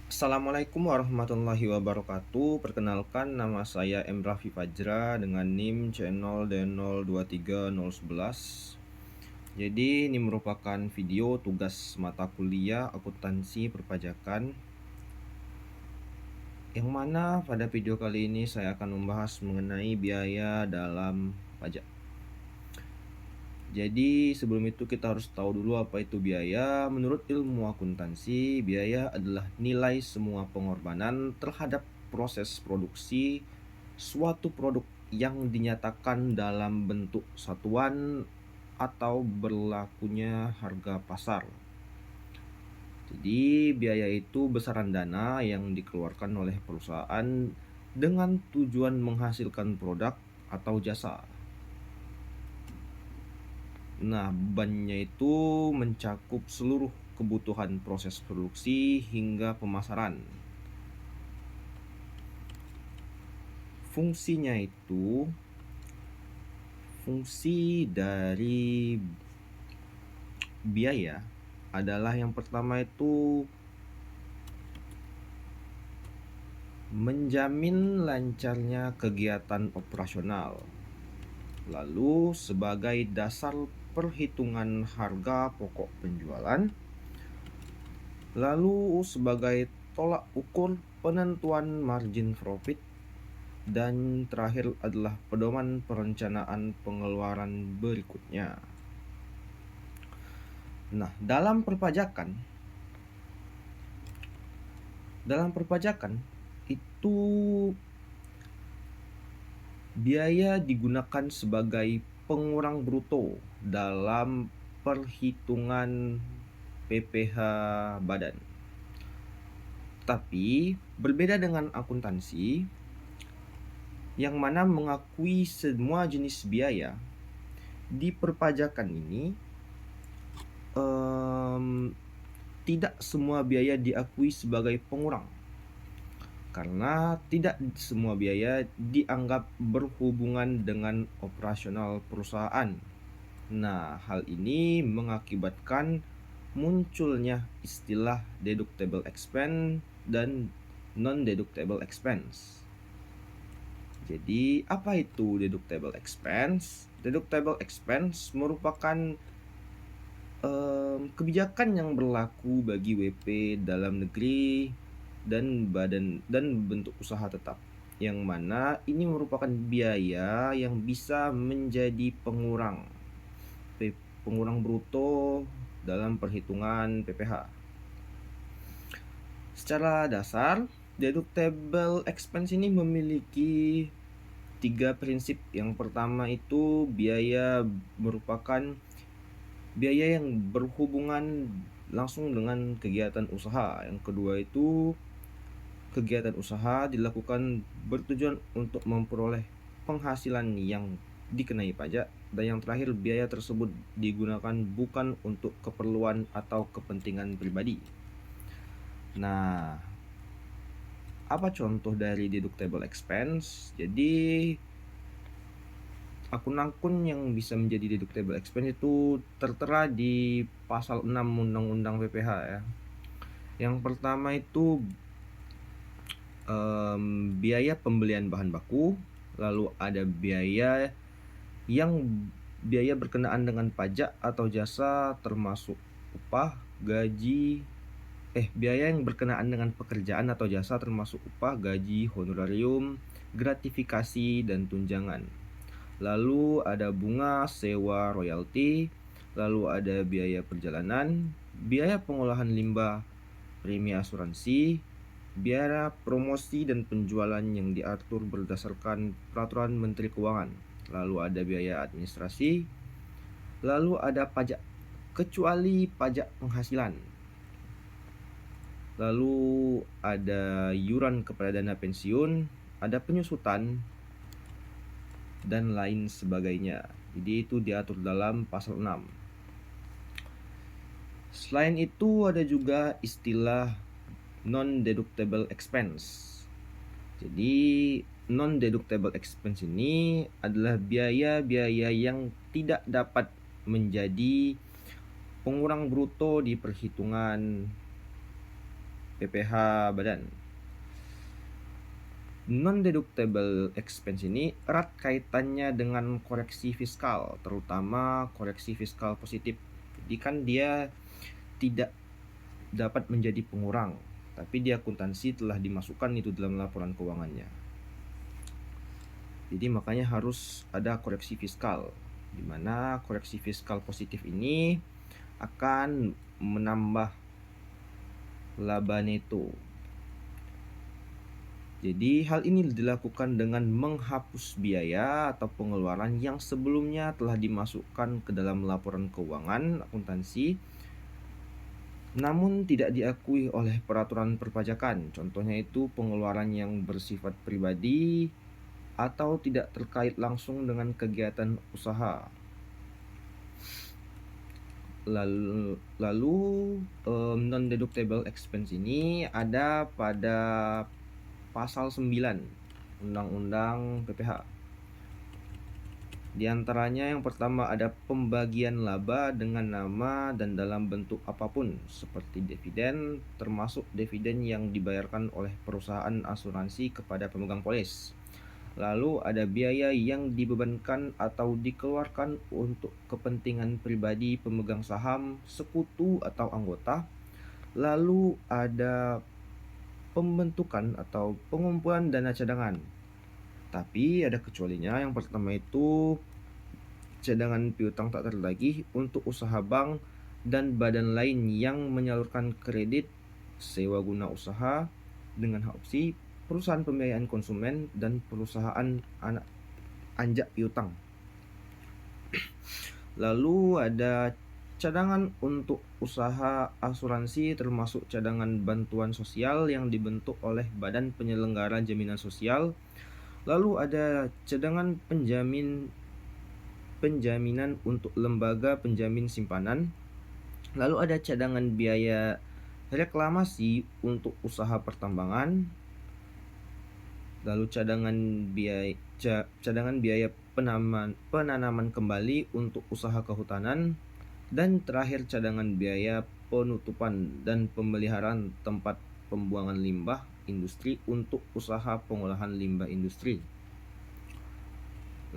Assalamualaikum warahmatullahi wabarakatuh. Perkenalkan, nama saya M. Raffi Fajra dengan NIM C0D023011. Jadi ini merupakan video tugas mata kuliah akuntansi perpajakan, yang mana pada video kali ini saya akan membahas mengenai biaya dalam pajak. Jadi sebelum itu kita harus tahu dulu apa itu biaya. Menurut ilmu akuntansi, biaya adalah nilai semua pengorbanan terhadap proses produksi suatu produk yang dinyatakan dalam bentuk satuan atau berlakunya harga pasar. Jadi biaya itu besaran dana yang dikeluarkan oleh perusahaan dengan tujuan menghasilkan produk atau jasa. Nah, bebannya itu mencakup seluruh kebutuhan proses produksi hingga pemasaran. Fungsinya itu, fungsi dari biaya adalah yang pertama itu menjamin lancarnya kegiatan operasional. Lalu sebagai dasar perhitungan harga pokok penjualan. Lalu sebagai tolak ukur penentuan margin profit. Dan terakhir adalah pedoman perencanaan pengeluaran berikutnya. Nah, dalam perpajakan itu biaya digunakan sebagai pengurang bruto dalam perhitungan PPh badan. Tapi berbeda dengan akuntansi yang mana mengakui semua jenis biaya, di perpajakan ini tidak semua biaya diakui sebagai pengurang, karena tidak semua biaya dianggap berhubungan dengan operasional perusahaan. Nah, hal ini mengakibatkan munculnya istilah deductible expense dan non-deductible expense. Jadi, apa itu deductible expense? Deductible expense merupakan kebijakan yang berlaku bagi WP dalam negeri dan bentuk usaha tetap, yang mana ini merupakan biaya yang bisa menjadi pengurang bruto dalam perhitungan PPh. Secara dasar, deductible expense ini memiliki 3 prinsip. Yang pertama itu biaya merupakan biaya yang berhubungan langsung dengan kegiatan usaha. Yang kedua itu kegiatan usaha dilakukan bertujuan untuk memperoleh penghasilan yang dikenai pajak. Dan yang terakhir, biaya tersebut digunakan bukan untuk keperluan atau kepentingan pribadi. Nah, apa contoh dari deductible expense? Jadi akun-akun yang bisa menjadi deductible expense itu tertera di pasal 6 Undang-Undang PPh ya. Yang pertama itu biaya pembelian bahan baku, lalu ada biaya berkenaan dengan pajak atau jasa termasuk upah, gaji, biaya yang berkenaan dengan pekerjaan atau jasa termasuk upah, gaji, honorarium, gratifikasi, dan tunjangan. Lalu ada bunga, sewa, royalti, lalu ada biaya perjalanan, biaya pengolahan limbah, premi asuransi, biaya promosi dan penjualan yang diatur berdasarkan peraturan Menteri Keuangan. Lalu ada biaya administrasi, lalu ada pajak kecuali pajak penghasilan. Lalu ada iuran kepada dana pensiun, ada penyusutan, dan lain sebagainya. Jadi itu diatur dalam pasal 6. Selain itu ada juga istilah non-deductible expense. Jadi non-deductible expense ini adalah biaya-biaya yang tidak dapat menjadi pengurang bruto di perhitungan PPh badan. Non-deductible expense ini erat kaitannya dengan koreksi fiskal, terutama koreksi fiskal positif. Jadi kan dia tidak dapat menjadi pengurang, tapi di akuntansi telah dimasukkan itu dalam laporan keuangannya. Jadi makanya harus ada koreksi fiskal, di mana koreksi fiskal positif ini akan menambah laba neto. Jadi hal ini dilakukan dengan menghapus biaya atau pengeluaran yang sebelumnya telah dimasukkan ke dalam laporan keuangan akuntansi namun tidak diakui oleh peraturan perpajakan. Contohnya itu pengeluaran yang bersifat pribadi atau tidak terkait langsung dengan kegiatan usaha. Lalu non-deductible expense ini ada pada pasal 9 Undang-Undang PPh. Di antaranya yang pertama ada pembagian laba dengan nama dan dalam bentuk apapun seperti dividen, termasuk dividen yang dibayarkan oleh perusahaan asuransi kepada pemegang polis. Lalu ada biaya yang dibebankan atau dikeluarkan untuk kepentingan pribadi pemegang saham, sekutu atau anggota. Lalu ada pembentukan atau pengumpulan dana cadangan. Tapi ada kecualinya. Yang pertama itu cadangan piutang tak tertagih untuk usaha bank dan badan lain yang menyalurkan kredit sewa guna usaha dengan hak opsi, perusahaan pembiayaan konsumen, dan perusahaan anak anjak piutang. Lalu ada cadangan untuk usaha asuransi termasuk cadangan bantuan sosial yang dibentuk oleh Badan Penyelenggara Jaminan Sosial. Lalu ada cadangan penjaminan untuk lembaga penjamin simpanan. Lalu ada cadangan biaya reklamasi untuk usaha pertambangan. Lalu cadangan biaya penanaman kembali untuk usaha kehutanan. Dan terakhir cadangan biaya penutupan dan pemeliharaan tempat pembuangan limbah industri untuk usaha pengolahan limbah industri.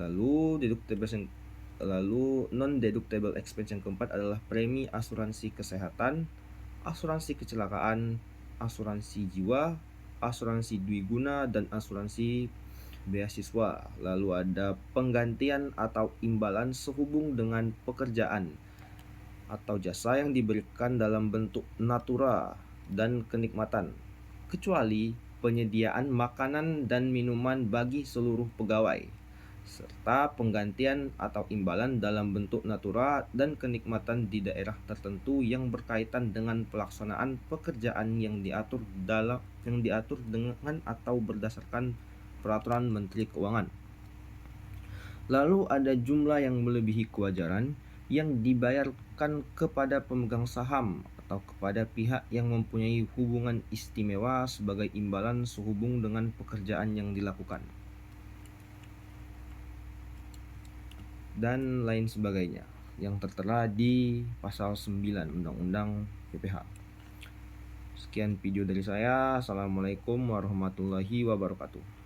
Lalu non-deductible expense yang keempat adalah premi asuransi kesehatan, asuransi kecelakaan, asuransi jiwa, asuransi dwiguna, dan asuransi beasiswa. Lalu ada penggantian atau imbalan sehubung dengan pekerjaan atau jasa yang diberikan dalam bentuk natura dan kenikmatan, kecuali penyediaan makanan dan minuman bagi seluruh pegawai, serta penggantian atau imbalan dalam bentuk natura dan kenikmatan di daerah tertentu yang berkaitan dengan pelaksanaan pekerjaan yang diatur dengan atau berdasarkan peraturan Menteri Keuangan. Lalu ada jumlah yang melebihi kewajaran yang dibayarkan kepada pemegang saham atau kepada pihak yang mempunyai hubungan istimewa sebagai imbalan sehubung dengan pekerjaan yang dilakukan, dan lain sebagainya yang tertera di pasal 9 Undang-Undang PPh. Sekian video dari saya. Assalamualaikum warahmatullahi wabarakatuh.